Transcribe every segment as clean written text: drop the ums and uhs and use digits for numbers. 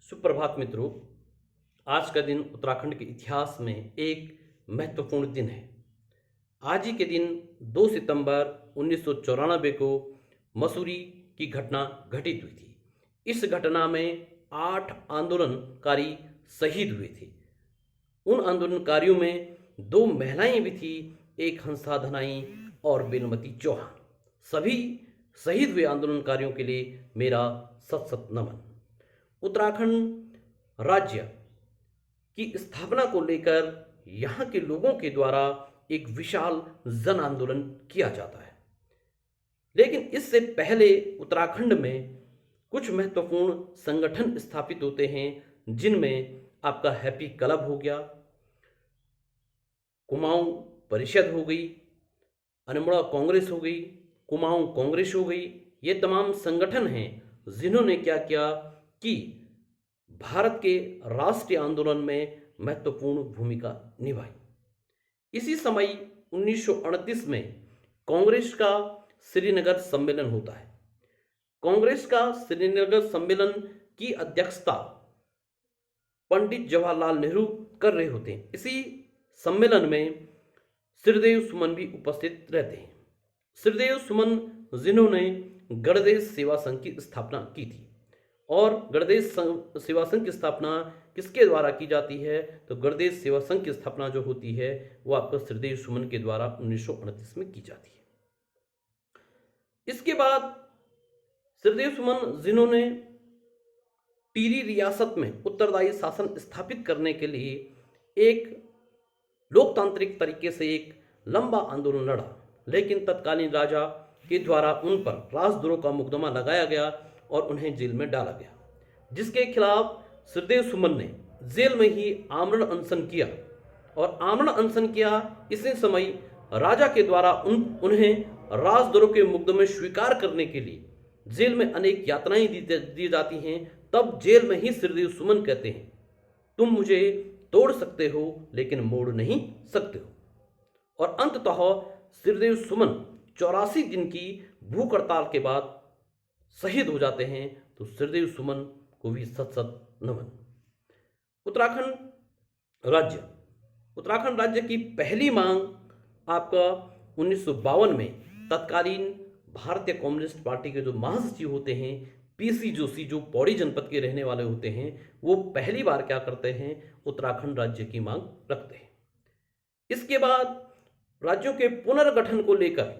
सुप्रभात मित्रों। आज का दिन उत्तराखंड के इतिहास में एक महत्वपूर्ण दिन है। आज ही के दिन 2 सितंबर 1994 को मसूरी की घटना घटित हुई थी। इस घटना में 8 आंदोलनकारी शहीद हुए थे। उन आंदोलनकारियों में 2 महिलाएं भी थी, एक हंसा धनाई और बेलमती चौहान। सभी शहीद हुए आंदोलनकारियों के लिए मेरा सत सत नमन। उत्तराखंड राज्य की स्थापना को लेकर यहाँ के लोगों के द्वारा एक विशाल जन आंदोलन किया जाता है। लेकिन इससे पहले उत्तराखंड में कुछ महत्वपूर्ण संगठन स्थापित होते हैं, जिनमें आपका हैप्पी क्लब हो गया, कुमाऊं परिषद हो गई, अनमुड़ा कांग्रेस हो गई, कुमाऊं कांग्रेस हो गई। ये तमाम संगठन हैं जिन्होंने क्या किया कि भारत के राष्ट्रीय आंदोलन में महत्वपूर्ण भूमिका निभाई। इसी समय 1938 में कांग्रेस का श्रीनगर सम्मेलन होता है। कांग्रेस का श्रीनगर सम्मेलन की अध्यक्षता पंडित जवाहरलाल नेहरू कर रहे होते हैं। इसी सम्मेलन में श्रीदेव सुमन भी उपस्थित रहते हैं। श्रीदेव सुमन जिन्होंने गणदेश सेवा संघ की स्थापना की थी। और गणदेश सेवा संघ की स्थापना किसके द्वारा की जाती है? तो गणदेश सेवा संघ की स्थापना जो होती है वो आपका श्रीदेव सुमन के द्वारा 1938 में की जाती है। इसके बाद श्रीदेव सुमन जिन्होंने टिहरी रियासत में उत्तरदायी शासन स्थापित करने के लिए एक लोकतांत्रिक तरीके से एक लंबा आंदोलन लड़ा, लेकिन तत्कालीन राजा के द्वारा उन पर राजद्रोह का मुकदमा लगाया गया और उन्हें जेल में डाला गया, जिसके खिलाफ श्रीदेव सुमन ने जेल में ही आमरण अनशन किया। और आमरण अनशन किया इसी समय राजा के द्वारा उन्हें राजद्रोह के मुकदमे स्वीकार करने के लिए जेल में अनेक यातनाएं दी जाती हैं। तब जेल में ही श्रीदेव सुमन कहते हैं, तुम मुझे तोड़ सकते हो लेकिन मोड़ नहीं सकते हो। और अंततः श्रीदेव सुमन 84 दिन की भूख हड़ताल के बाद शहीद हो जाते हैं। तो श्रीदेव सुमन को भी सत सत नमन। उत्तराखंड राज्य की पहली मांग आपका 1952 में तत्कालीन भारतीय कम्युनिस्ट पार्टी के जो महासचिव होते हैं पीसी जोशी, जो पौड़ी जनपद के रहने वाले होते हैं, वो पहली बार क्या करते हैं? उत्तराखंड राज्य की मांग रखते हैं। इसके बाद राज्यों के पुनर्गठन को लेकर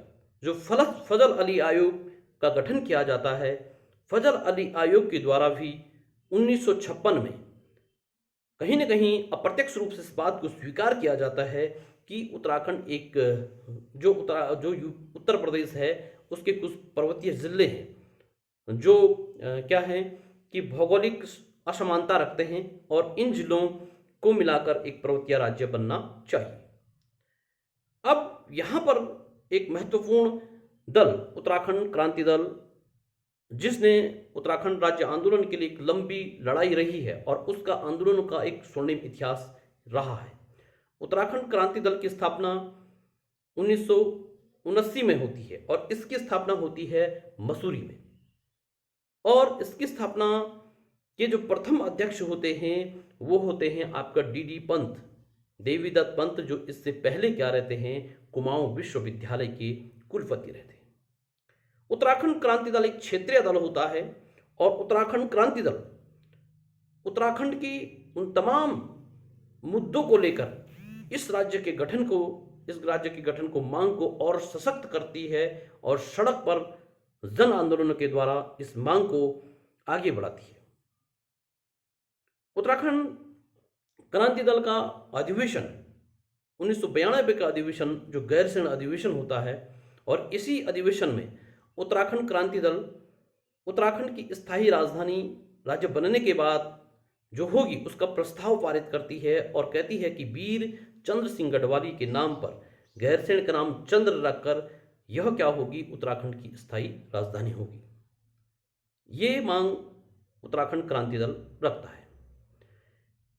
जो फजल अली आयोग का गठन किया जाता है, फजल अली आयोग के द्वारा भी 1956 में कहीं न कहीं अप्रत्यक्ष रूप से इस बात को स्वीकार किया जाता है कि उत्तराखंड एक जो उत्तर प्रदेश है उसके कुछ पर्वतीय जिले हैं जो क्या है कि भौगोलिक असमानता रखते हैं और इन जिलों को मिलाकर एक पर्वतीय राज्य बनना चाहिए। अब यहाँ पर एक महत्वपूर्ण दल उत्तराखंड क्रांति दल, जिसने उत्तराखंड राज्य आंदोलन के लिए एक लंबी लड़ाई रही है और उसका आंदोलन का एक स्वर्णिम इतिहास रहा है। उत्तराखंड क्रांति दल की स्थापना 1979 में होती है और इसकी स्थापना होती है मसूरी में। और इसकी स्थापना के जो प्रथम अध्यक्ष होते हैं वो होते हैं आपका डीडी पंत, देवीदत्त पंत, जो इससे पहले क्या रहते हैं? कुमाऊं विश्वविद्यालय के कुलपति रहते हैं। उत्तराखंड क्रांति दल एक क्षेत्रीय दल होता है और उत्तराखंड क्रांति दल उत्तराखंड की उन तमाम मुद्दों को लेकर इस राज्य के गठन को मांग को और सशक्त करती है और सड़क पर जन आंदोलन के द्वारा इस मांग को आगे बढ़ाती है। उत्तराखंड क्रांति दल का अधिवेशन 1992 का अधिवेशन जो गैरसैन्य अधिवेशन होता है, और इसी अधिवेशन में उत्तराखंड क्रांति दल उत्तराखंड की स्थायी राजधानी राज्य बनने के बाद जो होगी उसका प्रस्ताव पारित करती है और कहती है कि वीर चंद्र सिंह गढ़वाली के नाम पर गैरसैन्य का नाम चंद्र रखकर यह क्या होगी? उत्तराखंड की स्थायी राजधानी होगी। ये मांग उत्तराखंड क्रांति दल रखता है।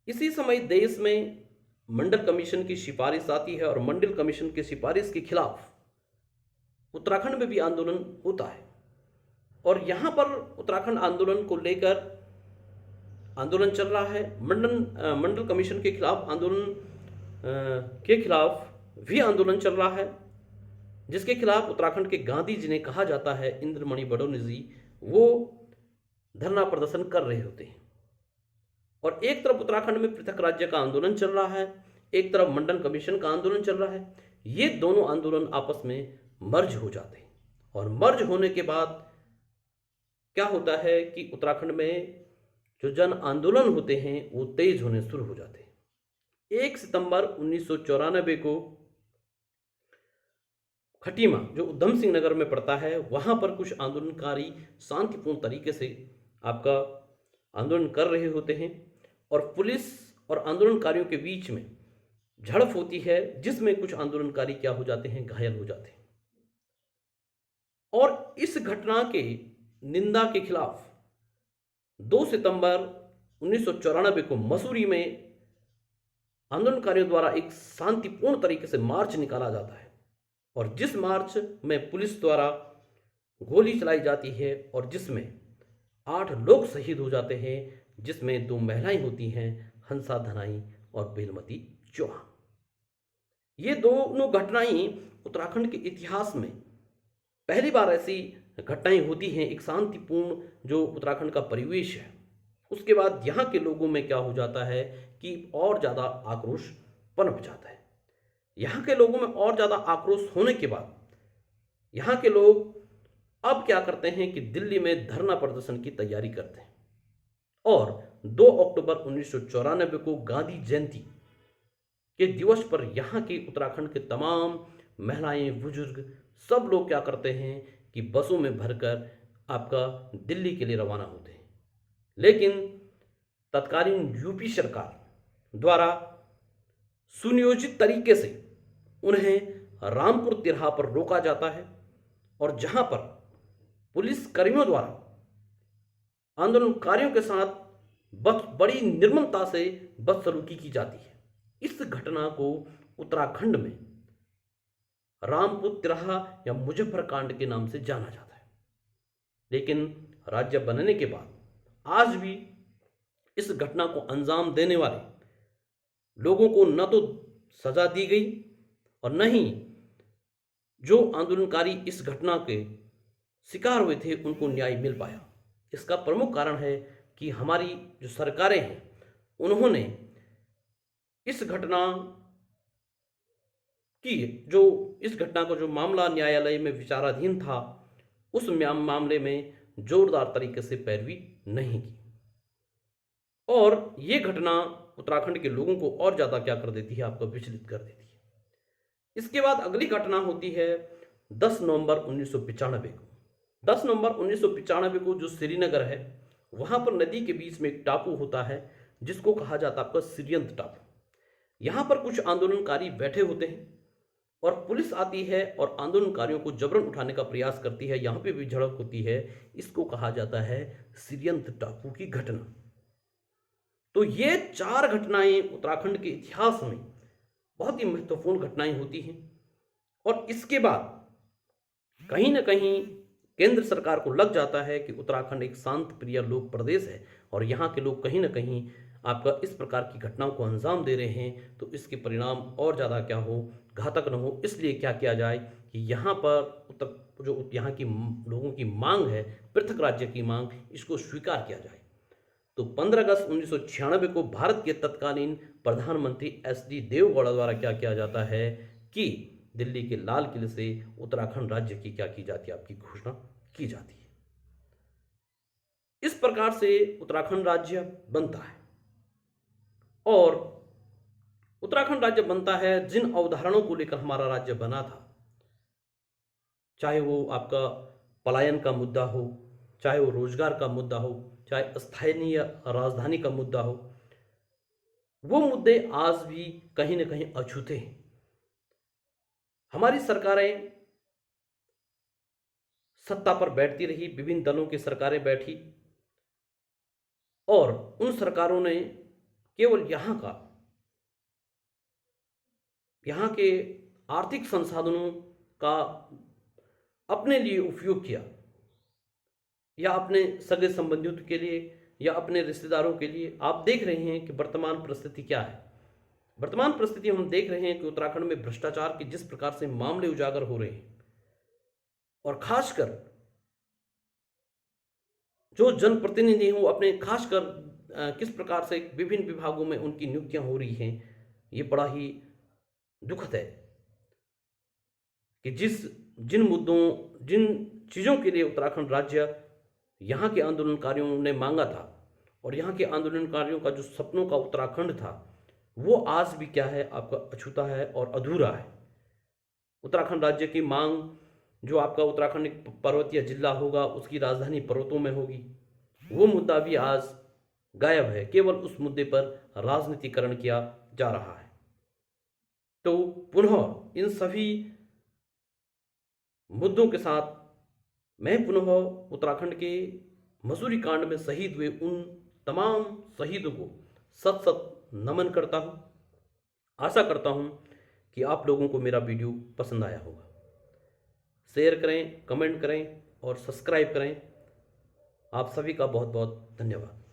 इसी समय देश में मंडल कमीशन की सिफारिश आती है और मंडल कमीशन की सिफारिश के खिलाफ उत्तराखंड में भी आंदोलन होता है। और यहाँ पर उत्तराखंड आंदोलन को लेकर आंदोलन चल रहा है, मंडल कमीशन के खिलाफ आंदोलन के खिलाफ भी आंदोलन चल रहा है, जिसके खिलाफ उत्तराखंड के गांधी जी ने कहा जाता है इंद्रमणि बडोनी जी, वो धरना प्रदर्शन कर रहे होते हैं। और एक तरफ उत्तराखंड में पृथक राज्य का आंदोलन चल रहा है, एक तरफ मंडल कमीशन का आंदोलन चल रहा है। ये दोनों आंदोलन आपस में मर्ज हो जाते हैं और मर्ज होने के बाद क्या होता है कि उत्तराखंड में जो जन आंदोलन होते हैं वो तेज होने शुरू हो जाते हैं। 1 सितंबर 1994 को खटीमा जो उधम सिंह नगर में पड़ता है, वहां पर कुछ आंदोलनकारी शांतिपूर्ण तरीके से आपका आंदोलन कर रहे होते हैं और पुलिस और आंदोलनकारियों के बीच में झड़प होती है, जिसमें कुछ आंदोलनकारी क्या हो जाते हैं, घायल हो जाते हैं। और इस घटना के निंदा के खिलाफ 2 सितंबर 1994 को मसूरी में आंदोलनकारियों द्वारा एक शांतिपूर्ण तरीके से मार्च निकाला जाता है और जिस मार्च में पुलिस द्वारा गोली चलाई जाती है और जिसमें 8 लोग शहीद हो जाते हैं, जिसमें 2 महिलाएं होती हैं, हंसा धनाई और बेलमती चौहान। ये दोनों घटनाएं उत्तराखंड के इतिहास में पहली बार ऐसी घटनाएं होती हैं। एक शांतिपूर्ण जो उत्तराखंड का परिवेश है, उसके बाद यहाँ के लोगों में क्या हो जाता है कि और ज़्यादा आक्रोश पनप जाता है। यहाँ के लोगों में और ज़्यादा आक्रोश होने के बाद यहाँ के लोग अब क्या करते हैं कि दिल्ली में धरना प्रदर्शन की तैयारी करते हैं और 2 अक्टूबर 1994 को गांधी जयंती के दिवस पर यहाँ के उत्तराखंड के तमाम महिलाएं, बुजुर्ग सब लोग क्या करते हैं कि बसों में भरकर आपका दिल्ली के लिए रवाना होते हैं। लेकिन तत्कालीन यूपी सरकार द्वारा सुनियोजित तरीके से उन्हें रामपुर तिरहा पर रोका जाता है और जहां पर पुलिस कर्मियों द्वारा आंदोलनकारियों के साथ बड़ी निर्ममता से बदसलूकी की जाती है। इस घटना को उत्तराखंड में रामपुर तिरहा या मुजफ्फर कांड के नाम से जाना जाता है। लेकिन राज्य बनने के बाद आज भी इस घटना को अंजाम देने वाले लोगों को न तो सजा दी गई और न ही जो आंदोलनकारी इस घटना के शिकार हुए थे उनको न्याय मिल पाया। इसका प्रमुख कारण है कि हमारी जो सरकारें हैं उन्होंने इस घटना को जो मामला न्यायालय में विचाराधीन था, उस मामले में जोरदार तरीके से पैरवी नहीं की और ये घटना उत्तराखंड के लोगों को और ज़्यादा क्या कर देती है, आपको विचलित कर देती है। इसके बाद अगली घटना होती है 10 नवंबर 1995 को। 10 नवंबर 1995 को जो श्रीनगर है, वहाँ पर नदी के बीच में एक टापू होता है जिसको कहा जाता है आपका सिरियंत टापू। यहाँ पर कुछ आंदोलनकारी बैठे होते हैं और पुलिस आती है और आंदोलनकारियों को जबरन उठाने का प्रयास करती है। यहाँ पे भी झड़प होती है। इसको कहा जाता है सिरियंत टापू की घटना। तो ये 4 घटनाएं उत्तराखंड के इतिहास में बहुत ही महत्वपूर्ण घटनाएं होती हैं और इसके बाद कहीं ना कहीं केंद्र सरकार को लग जाता है कि उत्तराखंड एक शांत प्रिय लोक प्रदेश है और यहाँ के लोग कहीं ना कहीं आपका इस प्रकार की घटनाओं को अंजाम दे रहे हैं, तो इसके परिणाम और ज़्यादा क्या हो, घातक न हो। इसलिए क्या किया जाए कि यहाँ पर जो यहाँ की लोगों की मांग है, पृथक राज्य की मांग, इसको स्वीकार किया जाए। तो 15 अगस्त 1996 को भारत के तत्कालीन प्रधानमंत्री SD देवगौड़ा द्वारा क्या किया जाता है कि दिल्ली के लाल किले से उत्तराखंड राज्य की क्या की जाती है, आपकी घोषणा की जाती है। इस प्रकार से उत्तराखंड राज्य बनता है और उत्तराखंड राज्य बनता है जिन अवधारणाओं को लेकर हमारा राज्य बना था, चाहे वो आपका पलायन का मुद्दा हो, चाहे वो रोजगार का मुद्दा हो, चाहे स्थानीय राजधानी का मुद्दा हो, वो मुद्दे आज भी कहीं ना कहीं अछूते हैं। हमारी सरकारें सत्ता पर बैठती रही, विभिन्न दलों की सरकारें बैठी और उन सरकारों ने केवल यहाँ के आर्थिक संसाधनों का अपने लिए उपयोग किया या अपने सगे संबंधियों के लिए या अपने रिश्तेदारों के लिए। आप देख रहे हैं कि वर्तमान परिस्थिति क्या है। वर्तमान परिस्थिति हम देख रहे हैं कि उत्तराखंड में भ्रष्टाचार के जिस प्रकार से मामले उजागर हो रहे हैं, और खासकर जो जनप्रतिनिधि हैं वो अपने खासकर किस प्रकार से विभिन्न विभागों में उनकी नियुक्तियां हो रही हैं, ये बड़ा ही दुखद है कि जिन मुद्दों, जिन चीज़ों के लिए उत्तराखंड राज्य यहाँ के आंदोलनकारियों ने मांगा था, और यहाँ के आंदोलनकारियों का जो सपनों का उत्तराखंड था, वो आज भी क्या है, आपका अछूता है और अधूरा है। उत्तराखंड राज्य की मांग, जो आपका उत्तराखंड एक पर्वतीय जिला होगा, उसकी राजधानी पर्वतों में होगी, वो मुद्दा भी आज गायब है। केवल उस मुद्दे पर राजनीतिकरण किया जा रहा है। तो पुनः इन सभी मुद्दों के साथ मैं पुनः उत्तराखंड के मसूरी कांड में शहीद हुए उन तमाम शहीदों को सत सत नमन करता हूं। आशा करता हूं कि आप लोगों को मेरा वीडियो पसंद आया होगा। शेयर करें, कमेंट करें और सब्सक्राइब करें। आप सभी का बहुत बहुत धन्यवाद।